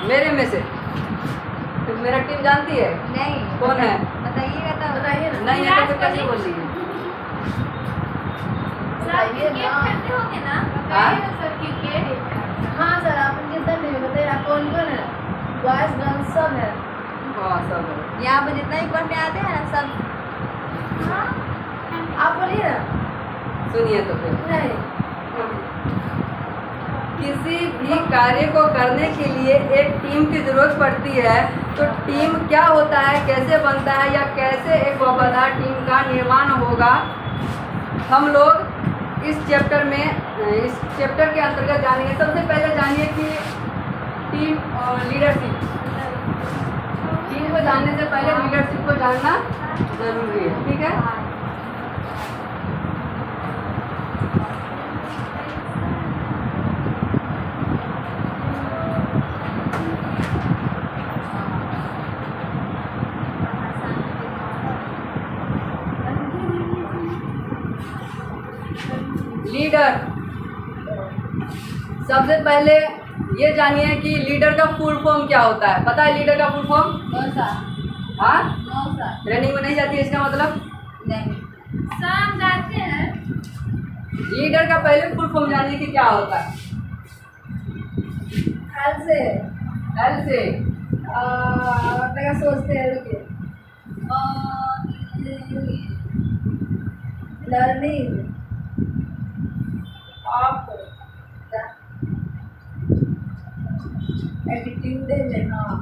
मेरे में से तो मेरा टीम जानती है नहीं। कौन है? बताइएगा तो बताइए ना। नहीं है तो फिर कैसे बोल रही है? सर क्रिकेट खेलते होंगे ना? हाँ? बताइए ना सर क्रिकेट। हाँ सर आप जितना नहीं बताइए कौन कौन है? बॉयज गर्ल्स सब है। हाँ सब है। यहाँ पे जितना भी पढ़ने आते हैं ना सब। हाँ आप बोलिए ना। सुनिए तो फिर नहीं किसी भी कार्य को करने के लिए एक टीम की ज़रूरत पड़ती है। तो टीम क्या होता है, कैसे बनता है, या कैसे एक वफादार टीम का निर्माण होगा, हम लोग इस चैप्टर के अंतर्गत जानेंगे। सबसे पहले जानिए कि टीम और लीडरशिप। टीम को जानने से पहले लीडरशिप को जानना ज़रूरी है, ठीक है। लीडर, सबसे पहले ये जानिए कि लीडर का फुल फॉर्म क्या होता है। पता है लीडर का फुल फॉर्म? कौन सा? हाँ, कौन सा? रनिंग में नहीं जाती है इसका मतलब? नहीं सर हम जानते हैं। लीडर का पहले फुल फॉर्म जानिए कि क्या होता है। एल से एल से अपने का सोचते हैं रुकिए। लर्निंग ऑफ एटीट्यूड है। हाँ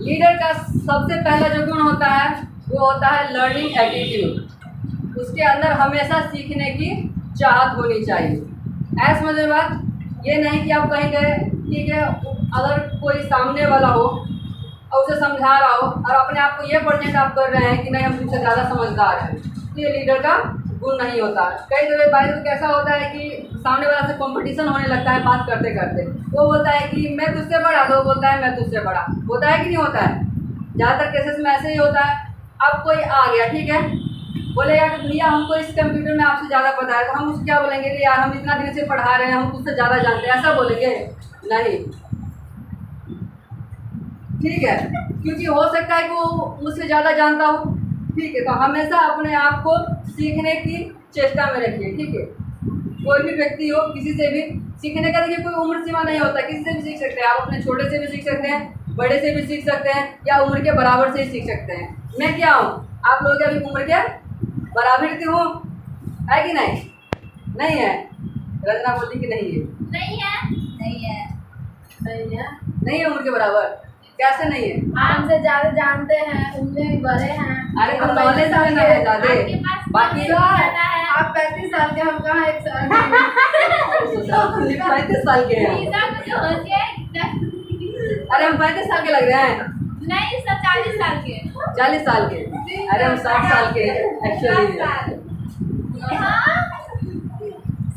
लीडर का सबसे पहला जो गुण होता है वो होता है लर्निंग एटीट्यूड। उसके अंदर हमेशा सीखने की चाहत होनी चाहिए। ऐसा मतलब बात ये नहीं कि आप कहीं गए, ठीक है, अगर कोई सामने वाला हो और उसे समझा रहा हो और अपने आप को ये प्रेजेंट आप कर रहे हैं कि नहीं हम तुमसे ज़्यादा समझदार हैं, तो ये लीडर का गुण नहीं होता। कई दफे बाई तो कैसा होता है कि सामने वाला से कंपटीशन होने लगता है बात करते करते। वो बोलता है कि मैं तुझसे बड़ा, तो वो बोलता है मैं तुझसे बड़ा। होता है कि नहीं होता है? ज़्यादातर केसेस में ऐसे ही होता है। अब कोई आ गया, ठीक है, बोलेगा कि भैया हमको इस कंप्यूटर में आपसे ज़्यादा पता है, तो हम उसको क्या बोलेंगे कि यार हम इतना दिन से पढ़ा रहे हैं, हम तुझसे ज़्यादा जानते हैं, ऐसा बोलेंगे? नहीं, ठीक है, क्योंकि हो सकता है कि वो मुझसे ज़्यादा जानता हो, ठीक है। तो हमेशा अपने आप को सीखने की चेष्टा में रखिए, ठीक है। कोई भी व्यक्ति हो, किसी से भी सीखने का देखिए कोई उम्र सीमा नहीं होता, किसी से भी सीख सकते हैं। आप अपने छोटे से भी सीख सकते हैं, बड़े से भी सीख सकते हैं, या उम्र के बराबर से ही सीख सकते हैं। मैं क्या हूँ, आप लोगों के अभी उम्र के बराबर की हूँ, है कि नहीं? नहीं है? रचना बोलती कि नहीं है? नहीं है। नहीं है। नहीं है। नहीं है उम्र के बराबर? कैसे नहीं है? हमसे ज्यादा जानते हैं, उनसे भी बड़े हैं। अरे तो नॉलेज में ना है ज़्यादा, बाकी आप 35 साल के, हम कहाँ 1 साल के। 35 साल के हैं। अरे हम 35 साल के लग रहे हैं? नहीं सर 40 साल के। 40 साल के? अरे हम 60 साल के एक्चुअली।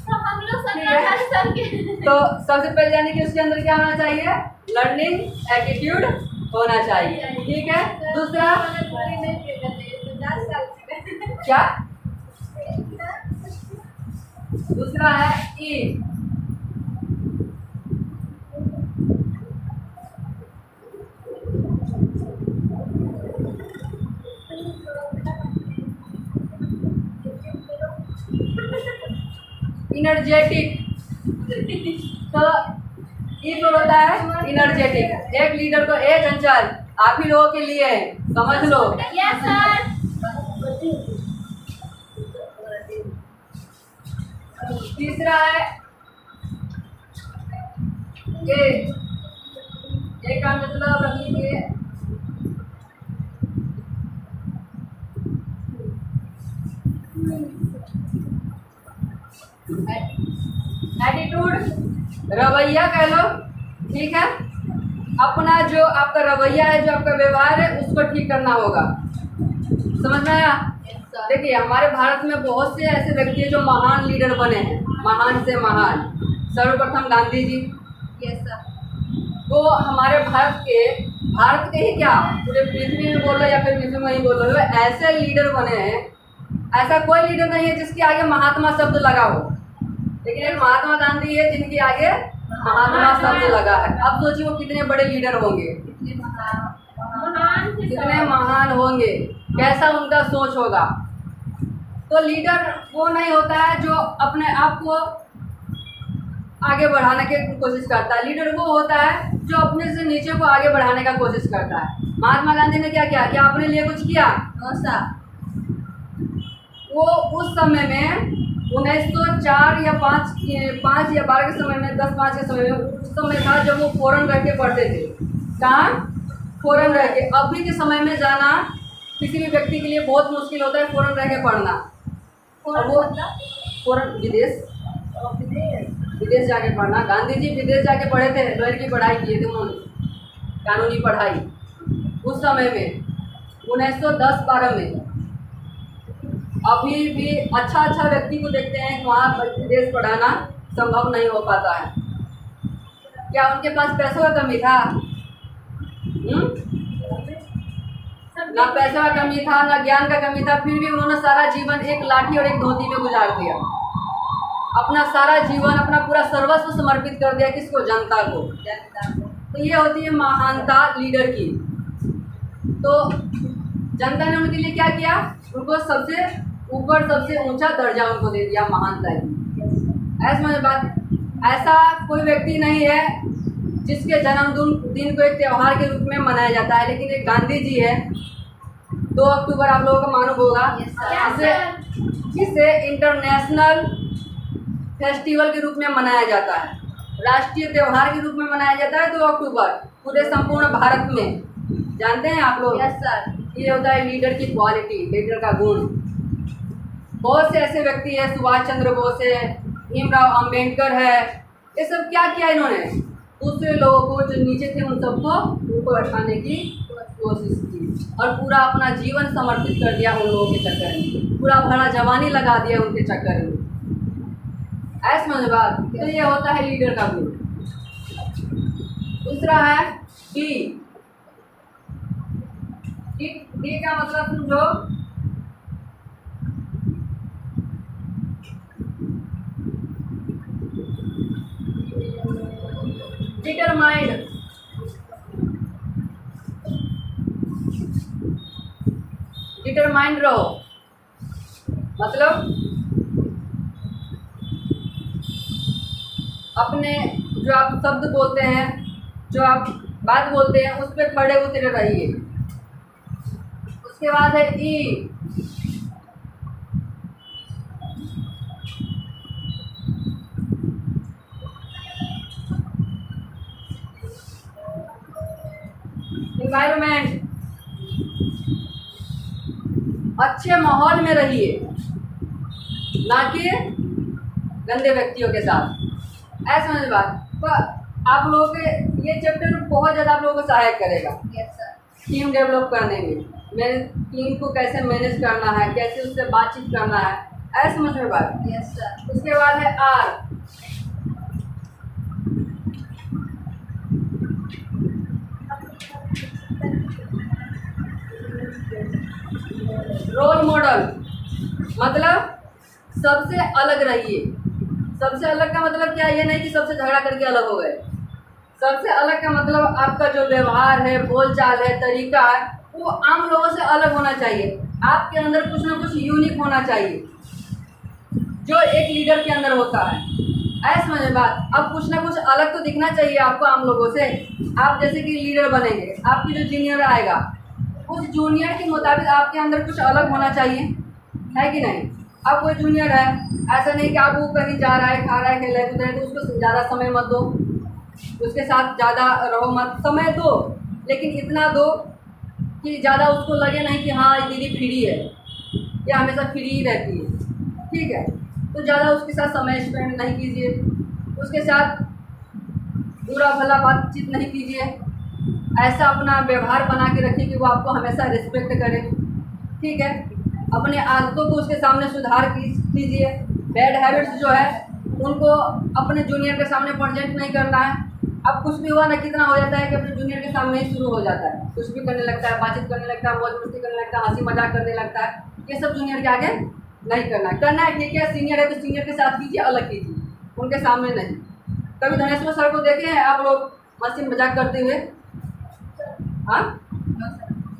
हम लोग 17 साल के। तो सबसे पहले जाने कि उसके अंदर क्या होना चाहिए? लर्निंग एटीट्यूड होना चाहिए, ठीक है। दूसरा क्या? दूसरा है ई। इनर्जेटिक। तो ई तो होता है इनर्जेटिक। एक लीडर को एक चंचल आप ही लोगों के लिए है, समझ लो। Yes sir. तीसरा है ए का मतलब रख लीजिए एटीट्यूड, रवैया कह लो, ठीक है। अपना जो आपका रवैया है, जो आपका व्यवहार है, उसको ठीक करना होगा। समझ में आया? देखिए हमारे भारत में बहुत से ऐसे व्यक्ति हैं जो महान लीडर बने हैं, महान से महान। सर्वप्रथम गांधी जी। Yes sir. वो हमारे भारत के ही क्या पूरे पृथ्वी में बोलो या फिर विश्व में ही बोलो, वो ऐसे लीडर बने हैं। ऐसा कोई लीडर नहीं है जिसके आगे महात्मा शब्द लगा हो, लेकिन एक महात्मा गांधी है जिनके आगे महात्मा शब्द लगा है। अब सोचिए वो कितने बड़े लीडर होंगे, कितने महान होंगे, कैसा उनका सोच होगा। तो लीडर वो नहीं होता है जो अपने आप को आगे बढ़ाने की कोशिश करता है, लीडर वो होता है जो अपने से नीचे को आगे बढ़ाने का कोशिश करता है। महात्मा गांधी ने क्या किया? क्या अपने लिए कुछ किया? वो उस समय में 1904 या 5 या 12 के समय में, 10-5 के समय में, उस समय था जब वो फॉरेन रह के पढ़ते थे। कहाँ? फॉरेन रह के। अभी के समय में जाना किसी भी व्यक्ति के लिए बहुत मुश्किल होता है, फॉरेन रह के पढ़ना। फॉरेन विदेश जाके पढ़ना। गांधी जी विदेश जाके पढ़े थे, लॉयर की पढ़ाई किए थे उन्होंने, कानूनी पढ़ाई उस समय में 1910-12 में। अभी भी अच्छा व्यक्ति को देखते हैं वहाँ विदेश पढ़ाना संभव नहीं हो पाता है। क्या उनके पास पैसों का कमी था? ना पैसों का कमी था, ना ज्ञान का कमी था, फिर भी उन्होंने सारा जीवन एक लाठी और एक धोती में गुजार दिया। अपना सारा जीवन, अपना पूरा सर्वस्व समर्पित कर दिया। किसको? जनता को। तो ये होती है महानता लीडर की। तो जनता ने उनके लिए क्या किया? उनको सबसे ऊपर, सबसे ऊंचा दर्जा उनको दे दिया महानता की। ऐसा बात, ऐसा कोई व्यक्ति नहीं है जिसके जन्मदिन को एक त्यौहार के रूप में मनाया जाता है, लेकिन एक गांधी जी है। 2 अक्टूबर आप लोगों को मालूम होगा, जिसे इंटरनेशनल फेस्टिवल के रूप में मनाया जाता है, राष्ट्रीय त्यौहार के रूप में मनाया जाता है 2 अक्टूबर पूरे संपूर्ण भारत में। जानते हैं आप लोग? ये होता है लीडर की क्वालिटी, लीडर का गुण। बहुत से ऐसे व्यक्ति हैं, सुभाष चंद्र बोस है, भीमराव अंबेडकर है, ये सब क्या किया इन्होंने? दूसरे लोगों को जो नीचे थे उन सबको ऊपर उठाने की कोशिश की और पूरा अपना जीवन समर्पित कर दिया उन लोगों के चक्कर में, पूरा भरा जवानी लगा दिया उनके चक्कर में। ऐसा समझ बात। तो ये होता है लीडर का गुण। दूसरा है डी। डी का मतलब समझो, डिटरमाइंड। डिटरमाइंड रहो, मतलब अपने जो आप शब्द बोलते हैं, जो आप बात बोलते हैं, उस पर खड़े उतरे रहिए। उसके बाद है ई। एनवायरनमेंट। अच्छे माहौल में रहिए, ना कि गंदे व्यक्तियों के साथ। ऐसा समझ बात। तो आप लोगों के ये चैप्टर बहुत ज़्यादा आप लोगों को सहायक करेगा टीम डेवलप करने में। टीम को कैसे मैनेज करना है, कैसे उससे बातचीत करना है, ऐसा समझ में बात। उसके बाद है आर। रोल मॉडल, मतलब सबसे अलग रहिए। सबसे अलग का मतलब क्या? ये नहीं कि सबसे झगड़ा करके अलग हो गए। सबसे अलग का मतलब आपका जो व्यवहार है, बोलचाल है, तरीका है, वो आम लोगों से अलग होना चाहिए। आपके अंदर कुछ ना कुछ यूनिक होना चाहिए, जो एक लीडर के अंदर होता है। ऐसा समझ बात। अब कुछ ना कुछ अलग तो दिखना चाहिए आपको आम लोगों से। आप जैसे कि लीडर बनेंगे, आपकी जो जूनियर आएगा, उस जूनियर के मुताबिक आपके अंदर कुछ अलग होना चाहिए, है कि नहीं? अब कोई जूनियर है, ऐसा नहीं कि आप वो कहीं जा रहा है, खा रहा है, खेल रहा है, तो उसको ज़्यादा समय मत दो, उसके साथ ज़्यादा रहो मत। समय दो, लेकिन इतना दो कि ज़्यादा उसको लगे नहीं कि हाँ ये दीदी फ्री है, या हमेशा फ्री ही रहती है, ठीक है? तो ज़्यादा उसके साथ समय स्पेंड नहीं कीजिए, उसके साथ बुरा भला बातचीत नहीं कीजिए। ऐसा अपना व्यवहार बना के रखिए कि वो आपको हमेशा रिस्पेक्ट करे, ठीक है? अपने आदतों को उसके सामने सुधार कीजिए। बैड हैबिट्स जो है उनको अपने जूनियर के सामने प्रेजेंट नहीं करना है। अब कुछ भी हुआ ना, कितना हो जाता है कि अपने जूनियर के सामने ही शुरू हो जाता है, कुछ भी करने लगता है, बातचीत करने लगता है, मौज मस्ती करने लगता है, हंसी मजाक करने लगता है। ये सब जूनियर के आगे नहीं करना है। करना है ठीक है, सीनियर है तो सीनियर के साथ कीजिए, अलग कीजिए, उनके सामने नहीं। कभी धनेश्वर सर को देखे हैं आप लोग मस्ती मजाक करते हुए? हाँ,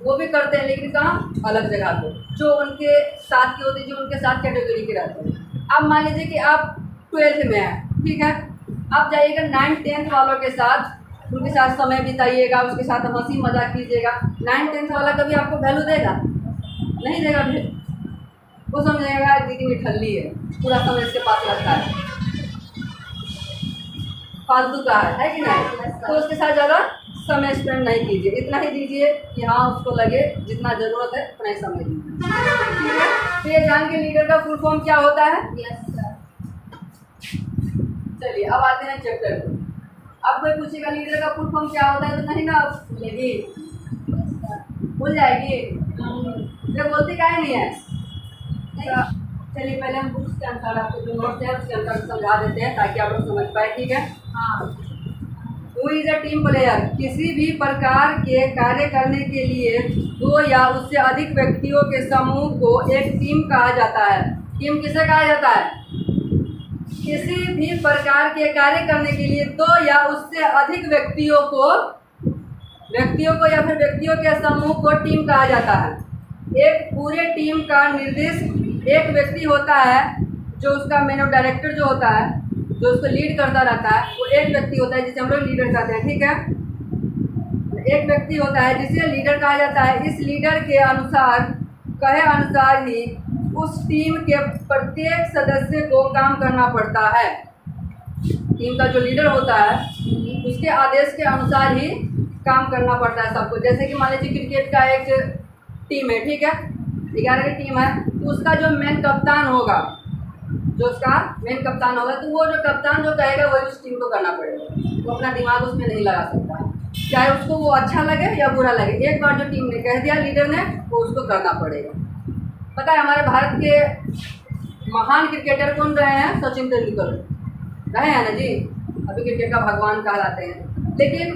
वो भी करते हैं, लेकिन कहाँ, अलग जगह पे, जो उनके साथ की होती है, जो उनके साथ कैटेगरी के रहते हैं। अब मान लीजिए कि आप 12th में हैं, ठीक है, आप जाइएगा 9th 10th वालों के साथ, उनके साथ समय बिताइएगा, उसके साथ हंसी मजाक कीजिएगा। 9th 10th वाला कभी आपको वैल्यू देगा? नहीं देगा। फिर वो समझेगा दीदी मिठल्ली है, पूरा समय इसके पास रहता है, फालतू का है कि नहीं? तो उसके साथ ज़्यादा समय स्पेंड नहीं कीजिए, इतना ही दीजिए कि हाँ उसको लगे जितना ज़रूरत है उतना ही समय दीजिए, ठीक है। तो ये जान के लीडर का फुल फॉर्म क्या होता है? Yes sir. चलिए अब आते हैं चैप्टर को। अब कोई पूछेगा लीडर का फुल फॉर्म क्या होता है, तो नहीं ना भूलेगी, भूल जाएगी, ये बोलती काहे नहीं है? चलिए पहले हम बुक्स के अनुसार आपको जो नोट्स है उसके अनुसार समझा देते हैं ताकि आप लोग समझ पाए, ठीक है। हाँ। Who is a team player? किसी भी प्रकार के कार्य करने के लिए दो या उससे अधिक व्यक्तियों के समूह को एक टीम कहा जाता है। टीम किसे कहा जाता है? किसी भी प्रकार के कार्य करने के लिए दो या उससे अधिक व्यक्तियों को या फिर व्यक्तियों के समूह को टीम कहा जाता है। एक पूरे टीम का निर्देशक एक व्यक्ति होता है, जो उसका मैन ऑफ डायरेक्टर जो होता है, जो उसको लीड करता रहता है, वो एक व्यक्ति होता है जिसे हम लोग लीडर कहते हैं, ठीक है। एक व्यक्ति होता है जिसे लीडर कहा जाता है। इस लीडर के अनुसार कहे अनुसार ही उस टीम के प्रत्येक सदस्य को काम करना पड़ता है। टीम का जो लीडर होता है उसके आदेश के अनुसार ही काम करना पड़ता है सबको। जैसे कि मान लीजिए क्रिकेट का एक टीम है, ठीक है, 11 की टीम है, तो उसका जो मेन कप्तान होगा, तो वो जो कप्तान जो कहेगा वही उस टीम को करना पड़ेगा। वो अपना दिमाग उसमें नहीं लगा सकता, चाहे उसको वो अच्छा लगे या बुरा लगे। एक बार जो टीम ने कह दिया लीडर ने, वो उसको करना पड़ेगा। पता है हमारे भारत के महान क्रिकेटर कौन रहे हैं? सचिन तेंदुलकर रहे हैं ना जी, अभी क्रिकेट का भगवान कहलाते हैं। लेकिन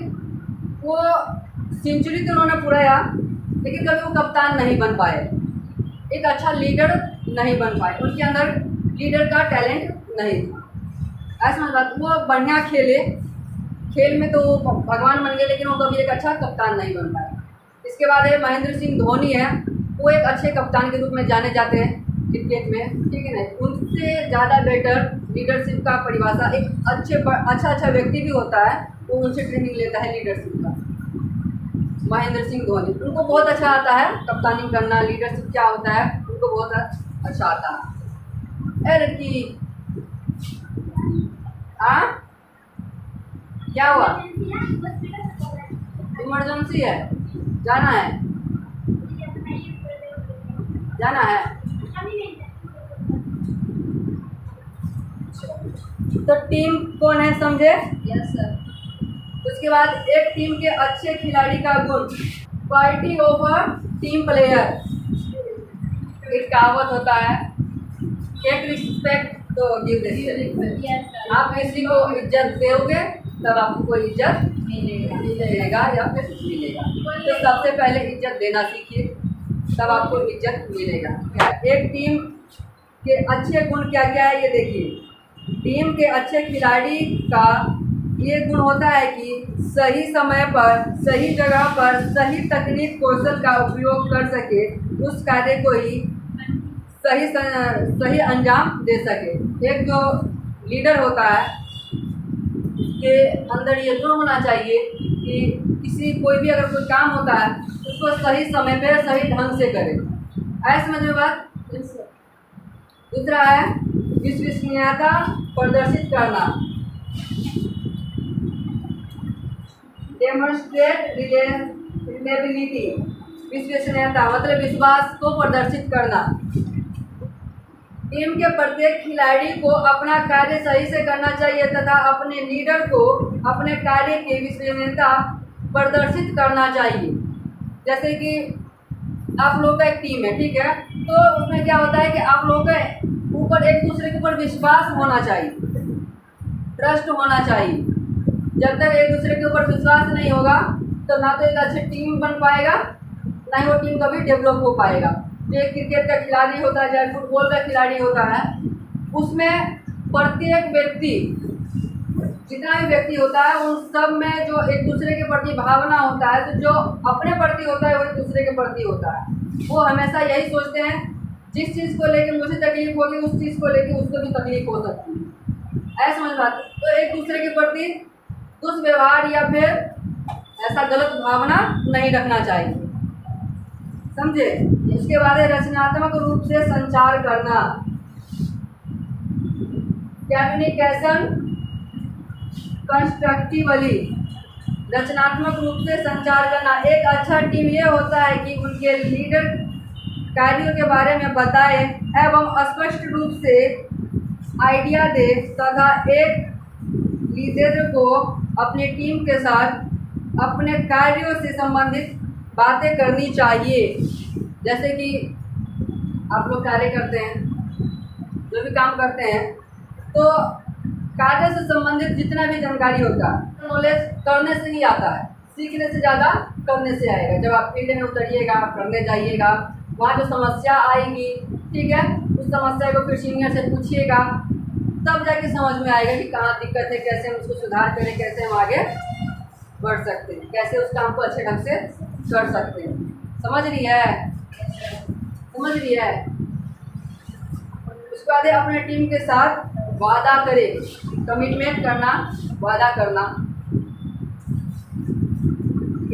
वो सेंचुरी तो उन्होंने पुराया, लेकिन कभी वो कप्तान नहीं बन पाए, एक अच्छा लीडर नहीं बन पाए, उनके अंदर लीडर का टैलेंट नहीं था। ऐसा बात, वो बढ़िया खेल में तो वो भगवान बन गए, लेकिन वो कभी एक अच्छा कप्तान नहीं बन पाए। इसके बाद है महेंद्र सिंह धोनी है, वो एक अच्छे कप्तान के रूप में जाने जाते हैं क्रिकेट में, ठीक है ना। उनसे ज़्यादा बेटर लीडरशिप का परिभाषा एक अच्छा व्यक्ति भी होता है, वो उनसे ट्रेनिंग लेता है लीडरशिप का। महेंद्र सिंह धोनी, उनको बहुत अच्छा आता है कप्तानी करना, लीडरशिप क्या होता है उनको बहुत अच्छा आता है। लड़की क्या हुआ? इमरजेंसी है, जाना है? तो टीम कौन है समझे? Yes sir. उसके बाद एक टीम के अच्छे खिलाड़ी का गुण, quality of a team player. एक कहावत होता है, एक रिस्पेक्ट तो गिव रिस्पेक्ट। आप किसी को इज्जत दोगे तब आपको कोई इज्जत मिलेगा या फिर मिलेगा। तो सबसे पहले इज्जत देना सीखिए, तब आपको इज्जत मिलेगा। एक टीम के अच्छे गुण क्या क्या है ये देखिए। टीम के अच्छे खिलाड़ी का ये गुण होता है कि सही समय पर, सही जगह पर, सही तकनीक कौशल का उपयोग कर सके, उस कार्य को ही सही अंजाम दे सके। एक जो लीडर होता है के अंदर ये गुण होना चाहिए कि कोई भी अगर कोई काम होता है उसको सही समय पे सही ढंग से करे। ऐसे में बात। दूसरा है विश्वसनीयता प्रदर्शित करना, डेमोन्स्ट्रेट रिलेबिलिटी। विश्वसनीयता मतलब विश्वास को प्रदर्शित करना। टीम के प्रत्येक खिलाड़ी को अपना कार्य सही से करना चाहिए तथा अपने लीडर को अपने कार्य की विश्वसनीयता प्रदर्शित करना चाहिए। जैसे कि आप लोगों का एक टीम है, ठीक है, तो उसमें क्या होता है कि आप लोगों के ऊपर एक दूसरे के ऊपर विश्वास होना चाहिए, ट्रस्ट होना चाहिए। जब तक एक दूसरे के ऊपर विश्वास नहीं होगा तो ना तो एक अच्छी टीम बन पाएगा, ना ही वो टीम कभी डेवलप हो पाएगा। जो एक क्रिकेट का खिलाड़ी होता है, चाहे फुटबॉल का खिलाड़ी होता है, उसमें प्रत्येक व्यक्ति जितना भी व्यक्ति होता है उन सब में जो एक दूसरे के प्रति भावना होता है, तो जो अपने प्रति होता है वो एक दूसरे के प्रति होता है। वो हमेशा यही सोचते हैं जिस चीज़ को लेकर मुझे तकलीफ होगी उस चीज़ को लेकर उसको भी तकलीफ हो सकती है। ऐसा समझ बात। तो एक दूसरे के प्रति दुष्व्यवहार या फिर ऐसा गलत भावना नहीं रखना चाहिए, समझे। उसके बाद है रचनात्मक रूप से संचार करना, कम्युनिकेशन कंस्ट्रक्टिवली, रचनात्मक रूप से संचार करना। एक अच्छा टीम ये होता है कि उनके लीडर कार्यों के बारे में बताए एवं स्पष्ट रूप से आइडिया दे तथा एक लीडर को अपनी टीम के साथ अपने कार्यों से संबंधित बातें करनी चाहिए। जैसे कि आप लोग कार्य करते हैं, जो भी काम करते हैं, तो कार्य से संबंधित जितना भी जानकारी होता है नॉलेज करने से ही आता है, सीखने से ज़्यादा करने से आएगा। जब आप फील्ड में उतरिएगा, करने जाइएगा, वहाँ जो समस्या आएगी, ठीक है, उस समस्या को फिर सीनियर से पूछिएगा, तब जाके समझ में आएगा कि कहाँ दिक्कत है, कैसे हम उसको सुधार करें, कैसे हम आगे बढ़ सकते हैं, कैसे उस काम को अच्छे ढंग से कर सकते हैं। समझ रही है, समझ रही है। उसके बाद अपने टीम के साथ वादा करे, कमिटमेंट करना, वादा करना।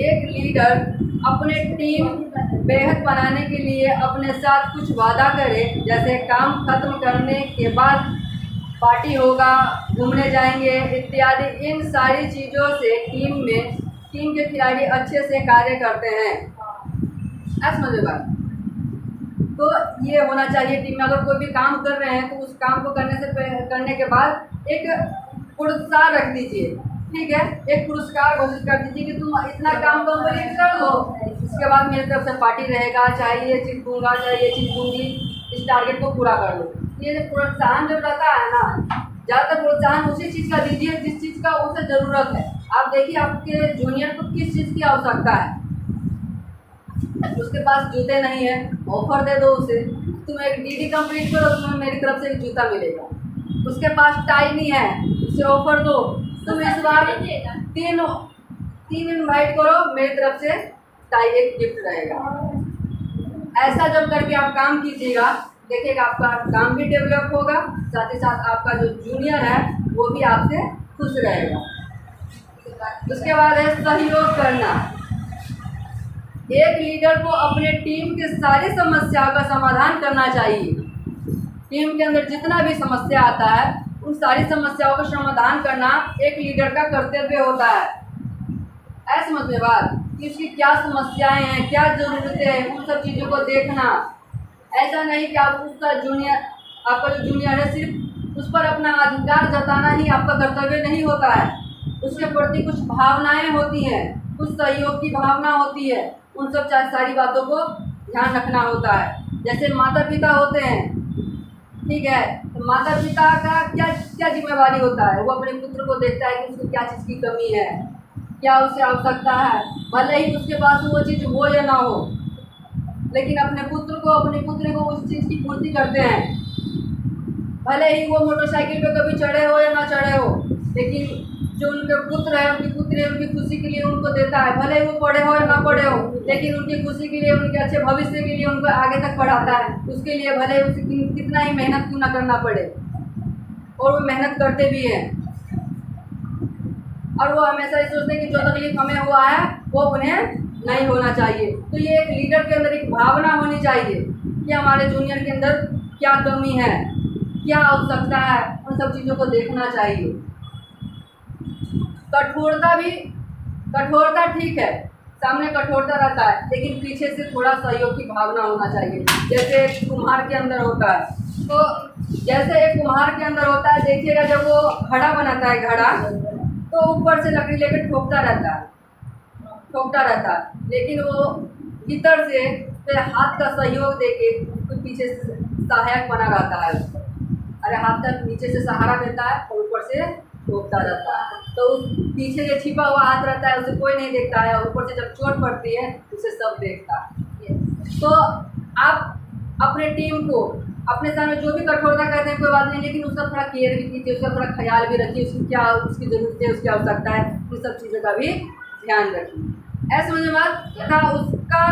एक लीडर अपने टीम बेहद बनाने के लिए अपने साथ कुछ वादा करे, जैसे काम खत्म करने के बाद पार्टी होगा, घूमने जाएंगे इत्यादि। इन सारी चीज़ों से टीम के खिलाड़ी अच्छे से कार्य करते हैं। ऐसा समझे बात। तो ये होना चाहिए टीम में। अगर कोई भी काम कर रहे हैं तो उस काम को करने के बाद एक पुरस्कार रख दीजिए, ठीक है, एक पुरस्कार घोषित कर दीजिए कि तुम इतना काम कंप्लीट कर लो, इसके बाद मेरी तरफ से पार्टी रहेगा, चाहे ये चीज़ दूंगा, चाहे ये चीज़ दूंगी, इस टारगेट को पूरा कर लो। ये जो प्रोत्साहन जो रहता है ना, ज़्यादातर प्रोत्साहन उसी चीज़ का दीजिए जिस चीज़ का उसे ज़रूरत है। आप देखिए आपके जूनियर को किस चीज़ की आवश्यकता है, उसके पास जूते नहीं है, ऑफर दे दो उसे, तुम एक डीडी कंप्लीट करो, तुम्हें मेरी तरफ से एक जूता मिलेगा। उसके पास टाई नहीं है, उसे ऑफर दो, तुम इस बार तीन इनवाइट करो, मेरी तरफ से टाई एक गिफ्ट रहेगा। ऐसा जब करके आप काम कीजिएगा, देखिएगा आपका काम भी डेवलप होगा, साथ ही साथ आपका जो जूनियर है वो भी आपसे खुश रहेगा। उसके बाद है सहयोग करना। एक लीडर को अपने टीम की सारी समस्याओं का समाधान करना चाहिए। टीम के अंदर जितना भी समस्या आता है उन सारी समस्याओं का समाधान करना एक लीडर का कर्तव्य होता है। ऐसा समझ में बात कि उसकी क्या समस्याएं हैं, क्या ज़रूरतें हैं, उन सब चीज़ों को देखना। ऐसा नहीं कि आप आपका जो जूनियर है सिर्फ उस पर अपना अधिकार जताना ही आपका कर्तव्य नहीं होता है। उसके प्रति कुछ भावनाएं होती हैं, कुछ सहयोग की भावना होती है, उन सब सारी बातों को ध्यान रखना होता है। जैसे माता पिता होते हैं, ठीक है, तो माता पिता का क्या जिम्मेवारी होता है, वो अपने पुत्र को देखता है कि उसको क्या चीज़ की कमी है, क्या उसे आवश्यकता है, भले ही उसके पास वो चीज़ हो या ना हो, लेकिन अपनी पुत्र को उस चीज़ की पूर्ति करते हैं। भले ही वो मोटरसाइकिल पे कभी चढ़े हो या ना चढ़े हो, लेकिन जो उनके पुत्र है, उनकी पुत्री है, उनकी खुशी के लिए उनको देता है। भले ही वो पढ़े हो या ना पढ़े हो, लेकिन उनकी खुशी के लिए, उनके अच्छे भविष्य के लिए उनको आगे तक पढ़ाता है। उसके लिए भले उसे कितना ही मेहनत क्यों ना करना पड़े, और वो मेहनत करते भी हैं। और वो हमेशा ये सोचते हैं कि जो तकलीफ हमें हुआ है वो उन्हें नहीं होना चाहिए। तो ये एक लीडर के अंदर एक भावना होनी चाहिए कि हमारे जूनियर के अंदर क्या कमी है, क्या आवश्यकता है, उन सब चीज़ों को देखना चाहिए। कठोरता ठीक है, सामने कठोरता रहता है, लेकिन पीछे से थोड़ा सहयोग की भावना होना चाहिए। जैसे एक कुम्हार के अंदर होता है, तो जैसे एक कुम्हार के अंदर होता है, देखिएगा जब वो घड़ा बनाता है, घड़ा तो ऊपर से लकड़ी लेकर ठोकता रहता है, लेकिन वो भीतर से फिर हाथ का सहयोग देके तो पीछे से सहायक बना रहता है उसको। अरे हाथ का नीचे से सहारा देता है और ऊपर से ठोकता रहता है, तो उस पीछे जो छिपा हुआ हाथ रहता है उसे कोई नहीं देखता है, और ऊपर से जब चोट पड़ती है उसे सब देखता है। तो आप अपने टीम को अपने सामने जो भी कठोरता करते हैं कोई बात नहीं, लेकिन उसका थोड़ा केयर भी कीजिए, उसका थोड़ा ख्याल भी रखिए, उसकी क्या उसकी ज़रूरत है, उसकी आवश्यकता है, उन सब चीज़ों का भी ध्यान रखिए। ऐसा समझ बात तथा उसका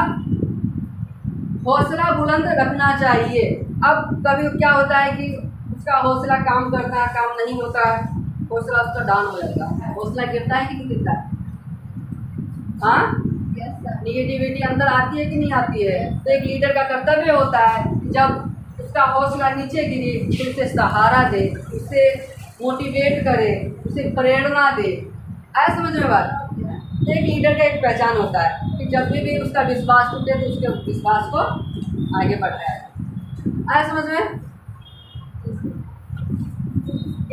हौसला बुलंद रखना चाहिए। अब कभी क्या होता है कि उसका हौसला काम करता है, काम नहीं होता है, हौसला उसका डाउन हो जाता है, हौसला गिरता है कि नहीं गिरता है? हाँ, निगेटिविटी अंदर आती है कि नहीं आती है? तो एक लीडर का कर्तव्य होता है जब उसका हौसला नीचे गिरे तो उसे सहारा दे, उसे मोटिवेट करे, उसे प्रेरणा दे। ऐसा समझ में बात? एक लीडर का एक पहचान होता है कि जब भी उसका विश्वास टूटे तो उसके विश्वास को आगे बढ़ाया। ऐसा समझ में?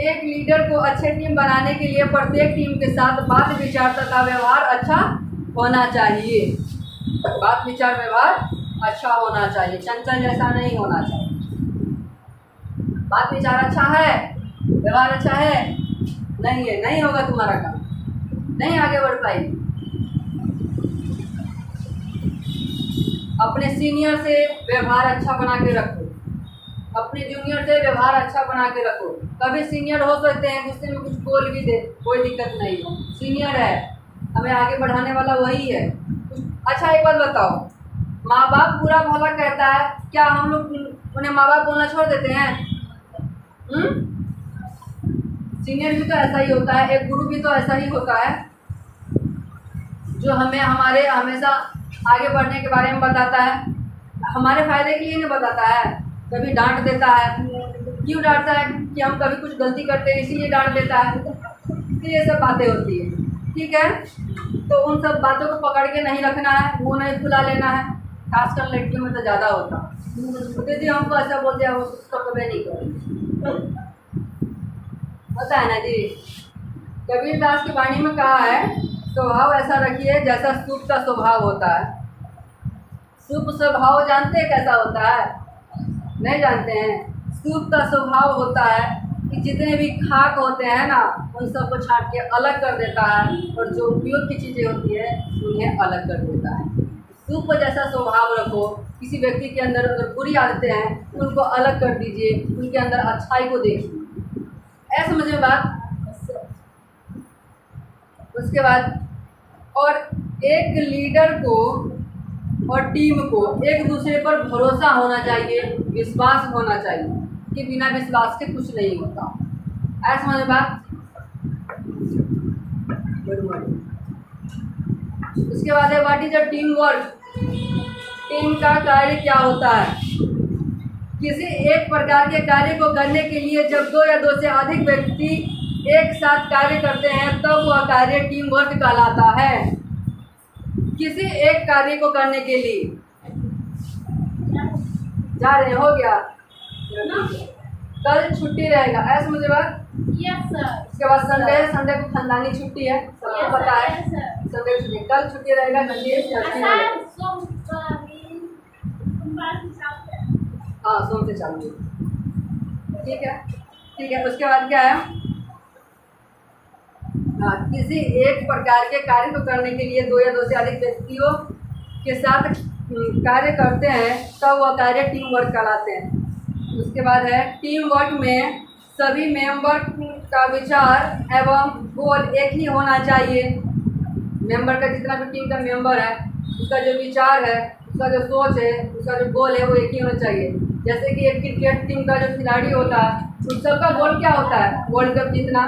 एक लीडर को अच्छे टीम बनाने के लिए प्रत्येक टीम के साथ बात विचार तथा व्यवहार अच्छा होना चाहिए। बात विचार व्यवहार अच्छा होना चाहिए, चंचल जैसा नहीं होना चाहिए। बात विचार अच्छा है, व्यवहार अच्छा है, नहीं है, नहीं होगा तुम्हारा काम, नहीं आगे बढ़ पाएगी। अपने सीनियर से व्यवहार अच्छा बना के रखो, अपने जूनियर से व्यवहार अच्छा बना के रखो। कभी सीनियर हो सकते हैं गुस्से में कुछ बोल भी दे, कोई दिक्कत नहीं हो, सीनियर है, हमें आगे बढ़ाने वाला वही है। अच्छा एक बात बताओ, माँ बाप बुरा भला कहता है, क्या हम लोग उन्हें माँ बाप बोलना छोड़ देते हैं? सीनियर भी तो ऐसा ही होता है, एक गुरु भी तो ऐसा ही होता है जो हमें हमारे हमेशा आगे बढ़ने के बारे में बताता है, हमारे फायदे के लिए नहीं बताता है। कभी डांट देता है, क्यों डांटता है? कि हम कभी कुछ गलती करते हैं इसीलिए डांट देता है। तो ये सब बातें होती है, ठीक है। तो उन सब बातों को पकड़ के नहीं रखना है, मुँह नहीं फुला लेना है, खासकर लड़कियों में तो ज़्यादा होता है। तो दीदी हमको ऐसा बोल दिया, वो उसको कभी नहीं करेंगे, होता है ना जी। कबीर दास की वाणी में कहा है, स्वभाव ऐसा रखिए जैसा सूप का स्वभाव होता है। सूप स्वभाव जानते हैं कैसा होता है? नहीं जानते हैं। सूप का स्वभाव होता है कि जितने भी खाक होते हैं ना, उन सबको छांट के अलग कर देता है, और जो उपयोग की चीज़ें होती है उन्हें अलग कर देता है। सूप जैसा स्वभाव रखो। किसी व्यक्ति के अंदर अगर बुरी आदतें हैं उनको अलग कर दीजिए, उनके अंदर अच्छाई को देखिए। ऐसा समझ में बात? उसके बाद और एक लीडर को और टीम को एक दूसरे पर भरोसा होना चाहिए, विश्वास होना चाहिए, कि बिना विश्वास के कुछ नहीं होता। ऐसा समझ में बात? उसके बाद है what is a team work. Team का कार्य क्या होता है? किसी एक प्रकार के कार्य को करने के लिए जब दो या दो से अधिक व्यक्ति एक साथ कार्य करते हैं तब वह कार्य टीम वर्क कहलाता है। किसी एक कार्य को करने के लिए जा रहे हो गया, कल छुट्टी रहेगा, ऐसा मुझे बात। Yes sir. उसके बाद संडे है, संडे को खानदानी छुट्टी है, सबको पता है। संडे को छुट्टी, कल छुट्टी रहेगा, हाँ सोम से चालू, ठीक है, ठीक है। उसके बाद क्या है? हाँ, किसी एक प्रकार के कार्य को करने के लिए दो या दो से अधिक व्यक्तियों के साथ कार्य करते हैं तब वह कार्य टीम वर्क कहलाते हैं। उसके बाद है टीम वर्क में सभी मेंबर का विचार एवं गोल एक ही होना चाहिए। मेंबर का जितना भी टीम का मेंबर है उसका जो विचार है, उसका जो सोच है, उसका जो गोल है वो एक ही होना चाहिए। जैसे कि एक क्रिकेट टीम का जो खिलाड़ी होता है उन सबका गोल क्या होता है? वर्ल्ड कप जीतना,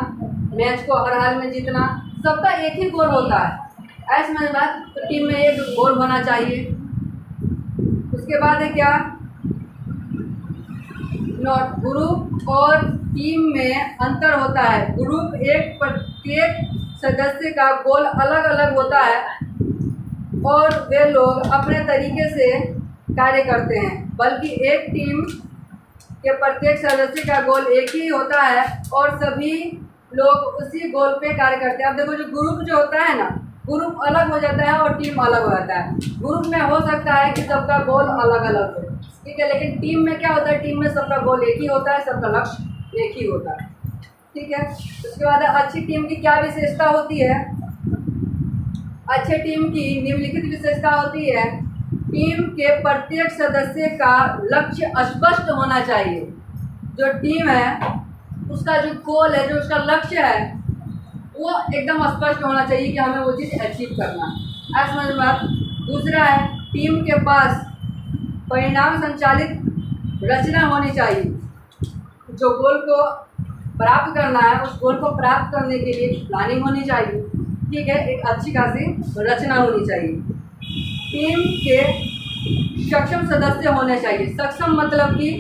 मैच को हर हाल में जीतना, सबका एक ही गोल होता है। ऐसा मेरी बात। तो टीम में एक गोल होना चाहिए। उसके बाद है क्या? नोट, ग्रुप और टीम में अंतर होता है। ग्रुप एक प्रत्येक सदस्य का गोल अलग अलग होता है और वे लोग अपने तरीके से कार्य करते हैं, बल्कि एक टीम के प्रत्येक सदस्य का गोल एक ही होता है और सभी लोग उसी गोल पे कार्य करते हैं। अब देखो जो ग्रुप जो होता है ना, ग्रुप अलग हो जाता है और टीम अलग हो जाता है। ग्रुप में हो सकता है कि सबका गोल अलग अलग हो, ठीक है, लेकिन टीम में क्या होता है? टीम में सबका गोल एक ही होता है, सबका लक्ष्य एक ही होता है, ठीक है। उसके बाद अच्छी टीम की क्या विशेषता होती है? अच्छे टीम की निम्नलिखित विशेषता होती है टीम के प्रत्येक सदस्य का लक्ष्य स्पष्ट होना चाहिए। जो टीम है उसका जो गोल है, जो उसका लक्ष्य है, वो एकदम स्पष्ट होना चाहिए कि हमें वो चीज़ अचीव करना है। ऐसा समझ में बात। दूसरा है, टीम के पास परिणाम संचालित रचना होनी चाहिए। जो गोल को प्राप्त करना है, उस गोल को प्राप्त करने के लिए प्लानिंग होनी चाहिए, ठीक है, एक अच्छी खासी रचना होनी चाहिए। टीम के सक्षम सदस्य होने चाहिए। सक्षम मतलब कि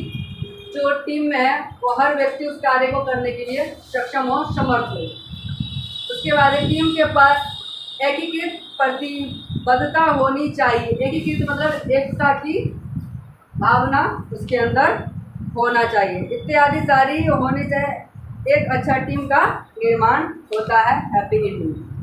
जो टीम में है वो हर व्यक्ति उस कार्य को करने के लिए सक्षम हो, समर्थ हो। उसके बाद टीम के पास एकीकृत प्रतिबद्धता होनी चाहिए। एकीकृत मतलब एकता की भावना उसके अंदर होना चाहिए। इत्यादि सारी होने से एक अच्छा टीम का निर्माण होता है। Happy eating.